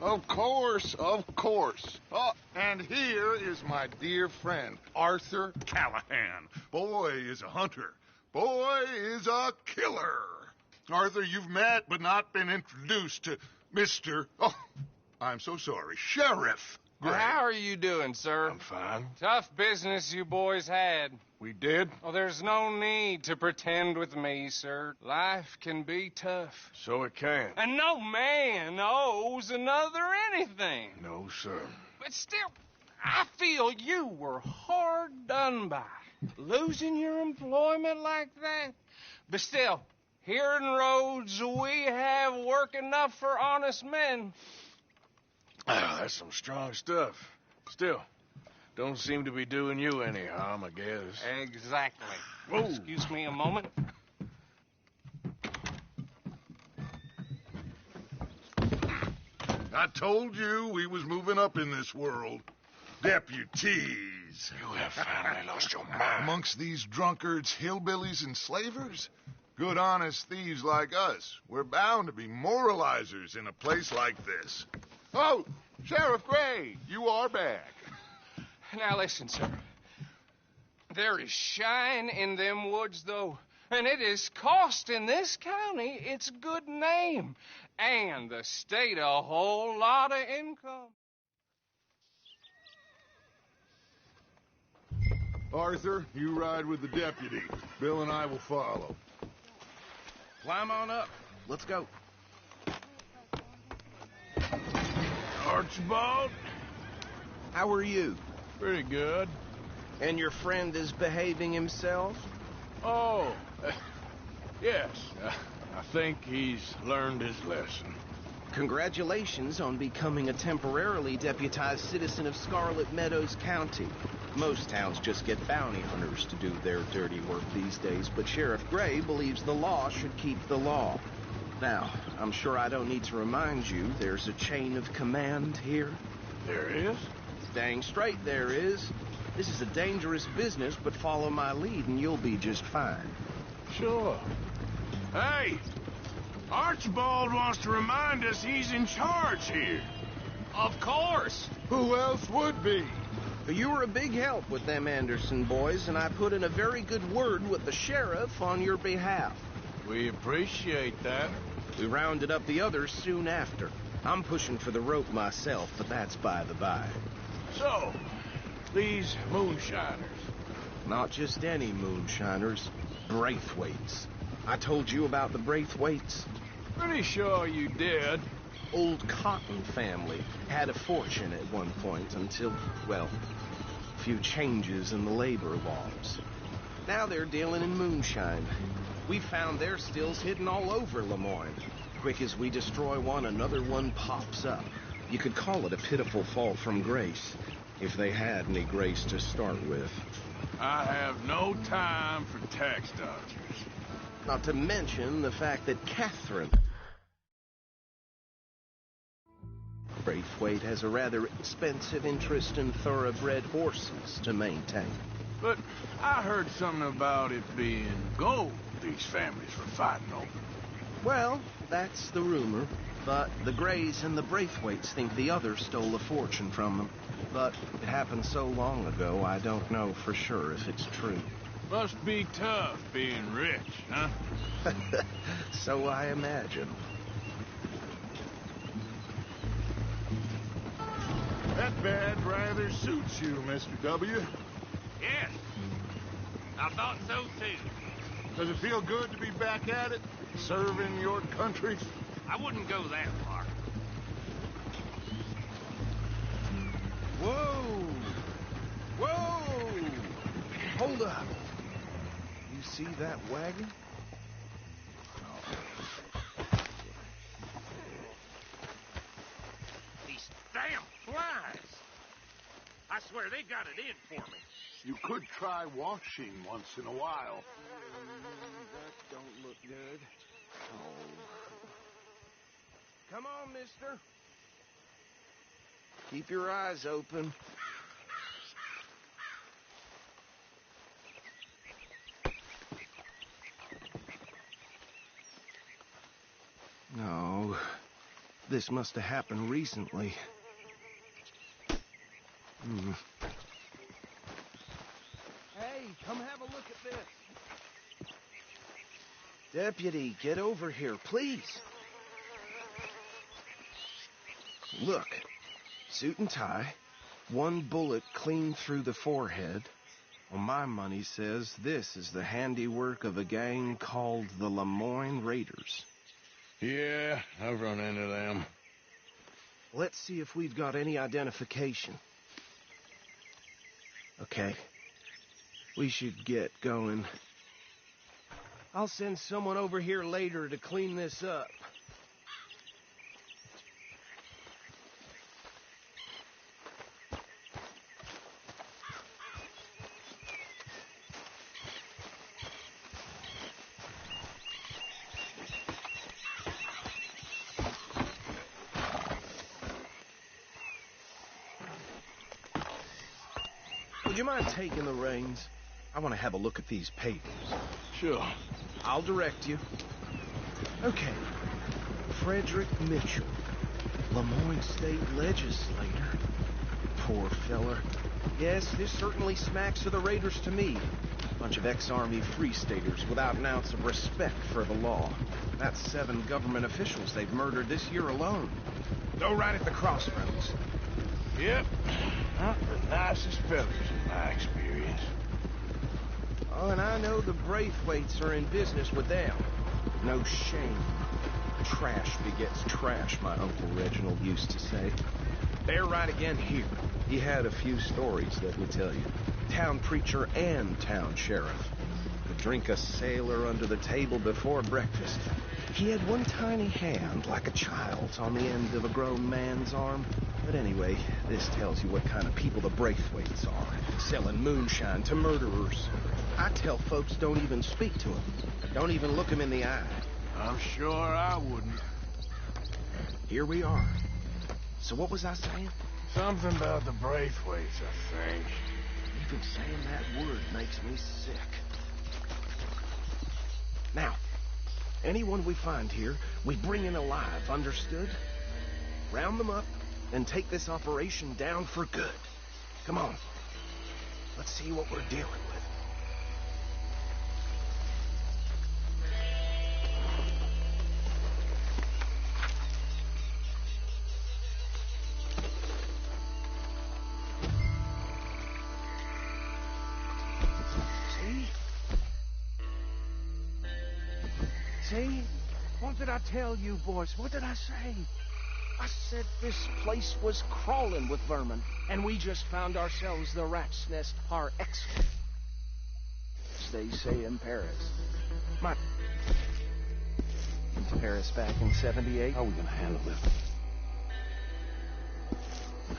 Of course, of course. Oh, and here is my dear friend, Arthur Callahan. Boy is a hunter. Boy is a killer. Arthur, you've met but not been introduced to Mr. Oh, I'm so sorry, Sheriff Gray. How are you doing, sir? I'm fine. Tough business you boys had. We did? Well, there's no need to pretend with me, sir. Life can be tough. So it can. And no man owes another anything. No, sir. But still, I feel you were hard done by. Losing your employment like that. But still, here in Rhodes, we have work enough for honest men. Ah, that's some strong stuff. Still, don't seem to be doing you any harm, I guess. Exactly. Whoa. Excuse me a moment. I told you we was moving up in this world. Deputies. You have finally lost your mind. Amongst these drunkards, hillbillies, and slavers? Good honest thieves like us. We're bound to be moralizers in a place like this. Oh, Sheriff Gray, you are back. Now listen, sir. There is shine in them woods, though, and it is costing this county its good name, and the state a whole lot of income. Arthur, you ride with the deputy. Bill and I will follow. Climb on up. Let's go. Archibald? How are you? Pretty good. And your friend is behaving himself? Oh, yes. I think he's learned his lesson. Congratulations on becoming a temporarily deputized citizen of Scarlet Meadows County. Most towns just get bounty hunters to do their dirty work these days, but Sheriff Gray believes the law should keep the law. Now, I'm sure I don't need to remind you there's a chain of command here. There is? Dang straight there is. This is a dangerous business, but follow my lead and you'll be just fine. Sure. Hey! Archibald wants to remind us he's in charge here. Of course. Who else would be? You were a big help with them Anderson boys, and I put in a very good word with the sheriff on your behalf. We appreciate that. We rounded up the others soon after. I'm pushing for the rope myself, but that's by the by. So, these moonshiners. Not just any moonshiners, Braithwaites. I told you about the Braithwaites? Pretty sure you did. Old Cotton family had a fortune at one point until, well, a few changes in the labor laws. Now they're dealing in moonshine. We found their stills hidden all over Lemoyne. Quick as we destroy one, another one pops up. You could call it a pitiful fall from grace, if they had any grace to start with. I have no time for tax dodgers. Not to mention the fact that Catherine Braithwaite has a rather expensive interest in thoroughbred horses to maintain. But I heard something about it being gold these families were fighting over. Well, that's the rumor. But the Grays and the Braithwaites think the others stole a fortune from them. But it happened so long ago, I don't know for sure if it's true. Must be tough being rich, huh? So I imagine. That badge rather suits you, Mr. W. Yes, I thought so too. Does it feel good to be back at it, serving your country? I wouldn't go that far. Whoa! Whoa! Hold up. You see that wagon? These damn flies. I swear they got it in for me. You could try washing once in a while. That don't look good. Oh. Come on, mister. Keep your eyes open. No. This must have happened recently. Hey, come have a look at this. Deputy, get over here, please. Look, suit and tie, one bullet clean through the forehead. Well, my money says this is the handiwork of a gang called the Lemoyne Raiders. Yeah, I've run into them. Let's see if we've got any identification. Okay. We should get going. I'll send someone over here later to clean this up. Would you mind taking the reins? I want to have a look at these papers. Sure. I'll direct you. Okay. Frederick Mitchell, Lemoyne State Legislator. Poor feller. Yes, this certainly smacks of the Raiders to me. Bunch of ex-Army Free Staters without an ounce of respect for the law. That's 7 government officials they've murdered this year alone. Go right at the crossroads. Yep. Not the nicest fellas in my experience. Oh, and I know the Braithwaites are in business with them. No shame. Trash begets trash, my Uncle Reginald used to say. They're right again here. He had a few stories, let me tell you. Town preacher and town sheriff. Could drink a sailor under the table before breakfast. He had one tiny hand, like a child's, on the end of a grown man's arm. But anyway, this tells you what kind of people the Braithwaites are. Selling moonshine to murderers. I tell folks don't even speak to them. Don't even look them in the eye. I'm sure I wouldn't. Here we are. So what was I saying? Something about the Braithwaites, I think. Even saying that word makes me sick. Now, anyone we find here, we bring in alive, understood? Round them up and take this operation down for good. Come on. Let's see what we're dealing with. See? What did I tell you, boys? What did I say? I said this place was crawling with vermin, and we just found ourselves the rat's nest par excellence. They say in Paris. In Paris back in 78? How are we gonna handle this?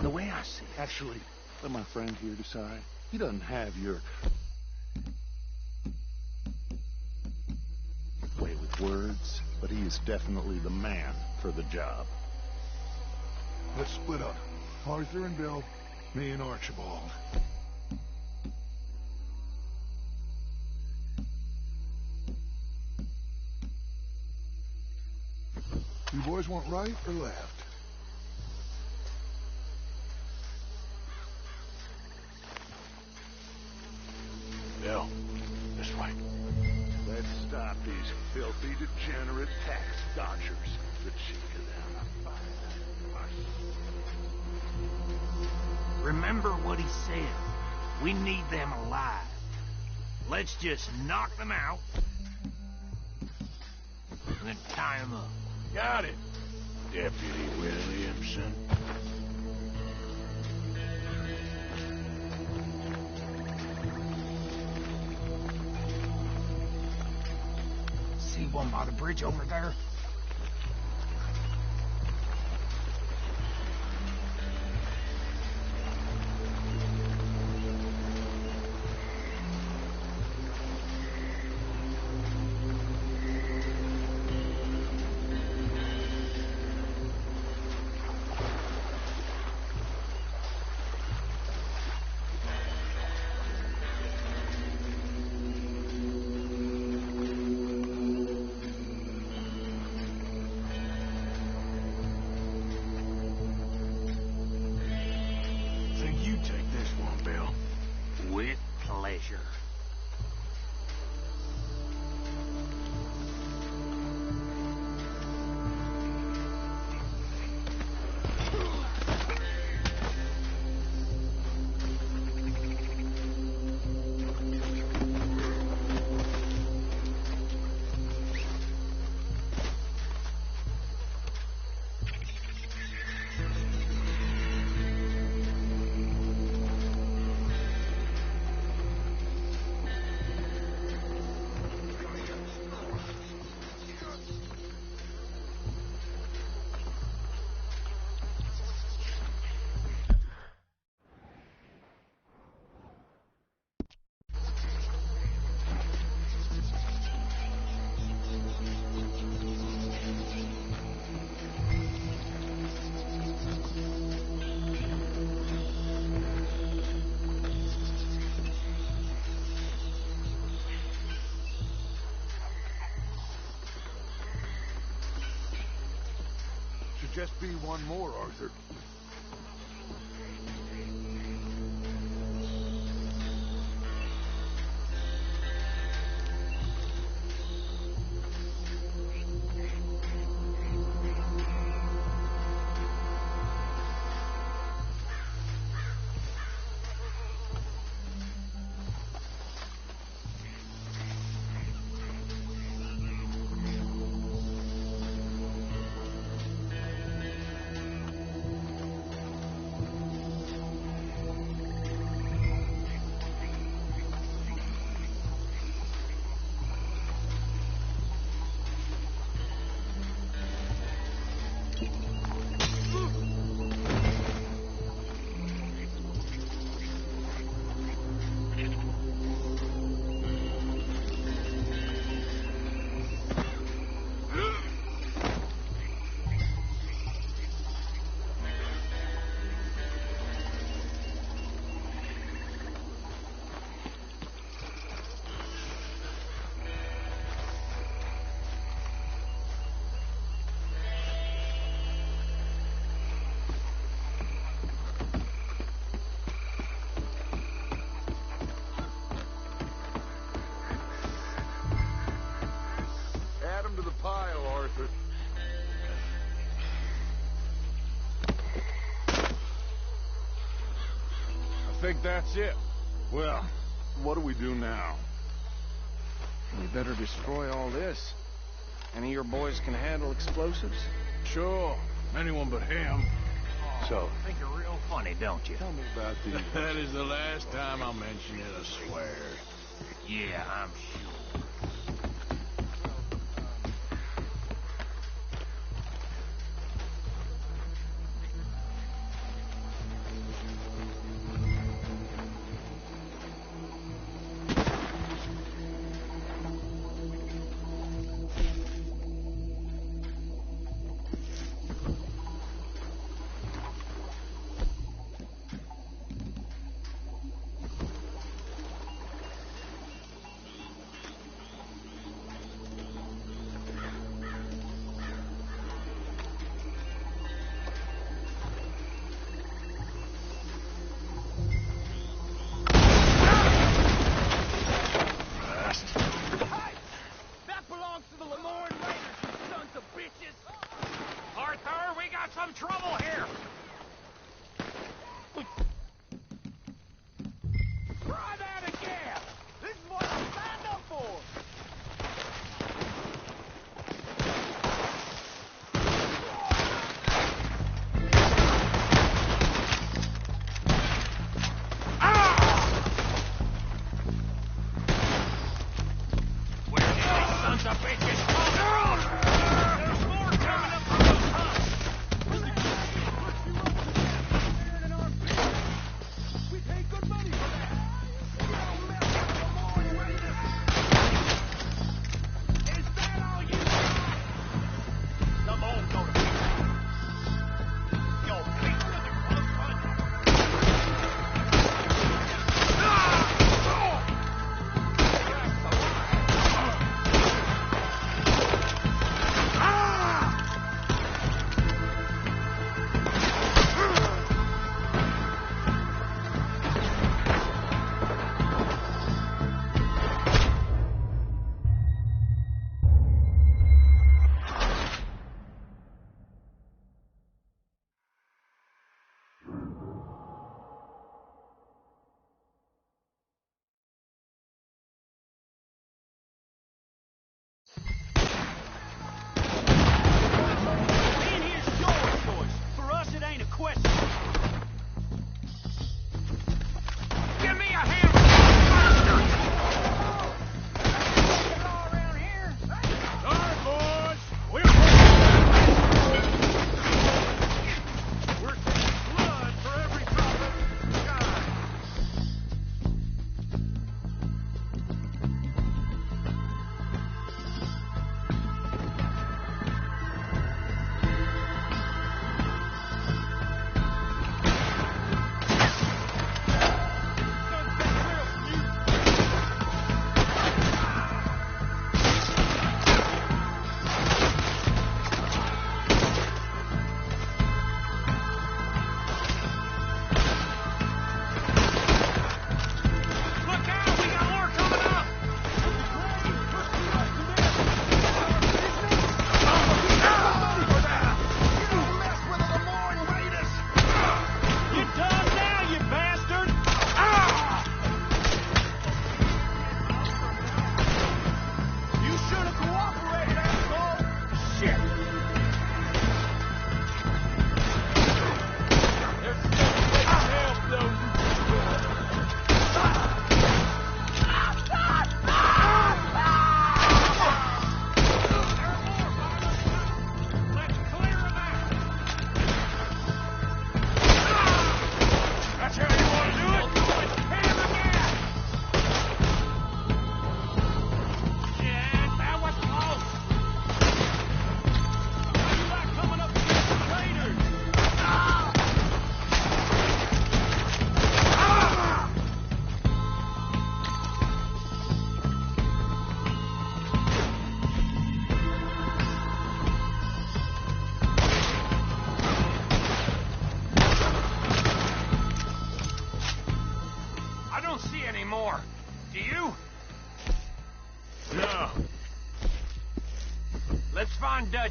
The way I see it. Actually, let my friend here decide. He doesn't have your way with words, but he is definitely the man for the job. Let's split up. Arthur and Bill, me and Archibald. You boys want right or left? Bill, this way. Let's stop these filthy, degenerate tax dodgers. The chief of them. Remember what he said. We need them alive. Let's just knock them out and then tie them up. Got it, Deputy Williamson. See one by the bridge over there? just be one more, Arthur. Add 'em to the pile, Arthur. I think that's it. Well, what do we do now? We better destroy all this. Any of your boys can handle explosives? Sure. Anyone but him. So, think you're real funny, don't you? Tell me about these. That is the last time I'll mention it, I swear. Yeah, I'm sure. Arthur, we got some trouble here. Try that again! This is what I signed up for! Where did these sons of bitches come from? There's more coming up from those huts!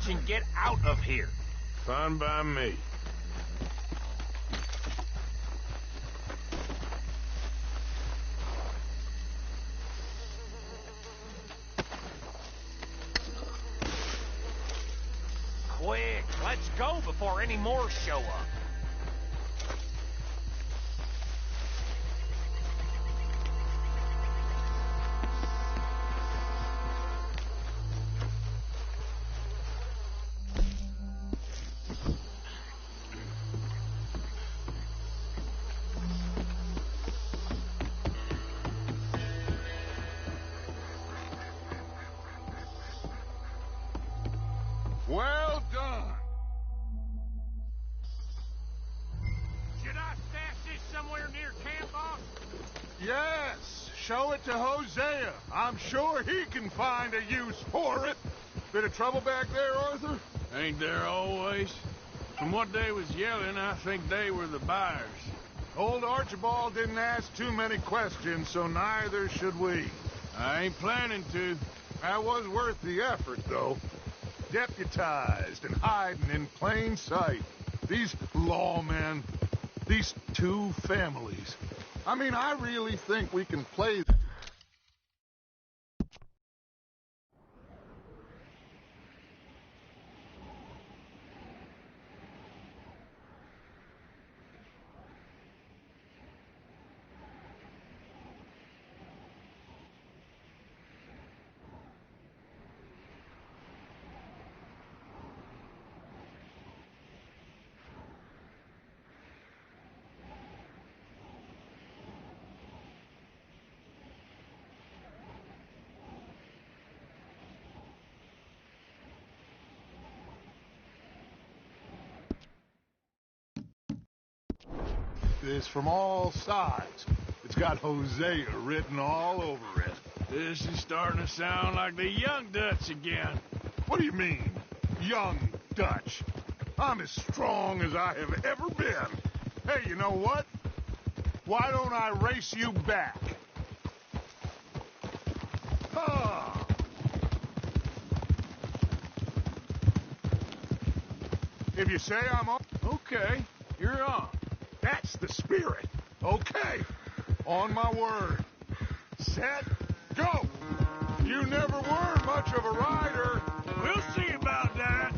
dispatch and get out of here. Fine by me. Quick, let's go before any more show up. Well done. Should I stash this somewhere near camp, boss? Yes, show it to Hosea. I'm sure he can find a use for it. Bit of trouble back there, Arthur? Ain't there always? From what they was yelling, I think they were the buyers. Old Archibald didn't ask too many questions, so neither should we. I ain't planning to. That was worth the effort, though. Deputized and hiding in plain sight. These lawmen, these two families. I mean, I really think we can play them. This from all sides. It's got Hosea written all over it. This is starting to sound like the Young Dutch again. What do you mean, young Dutch? I'm as strong as I have ever been. Hey, you know what? Why don't I race you back? Ah. If you say I'm on... Okay, you're on. That's the spirit. Okay. On my word. Set, go. You never were much of a rider. We'll see about that.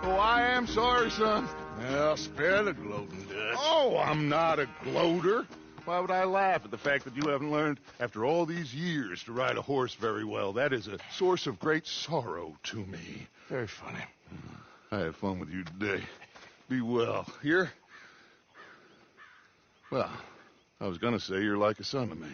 Oh, I am sorry, son. Well, spare the gloating, Dutch. Oh, I'm not a gloater. Why would I laugh at the fact that you haven't learned, after all these years, to ride a horse very well? That is a source of great sorrow to me. Very funny. I had fun with you today. Be well. Here? Well, I was gonna say you're like a son to me.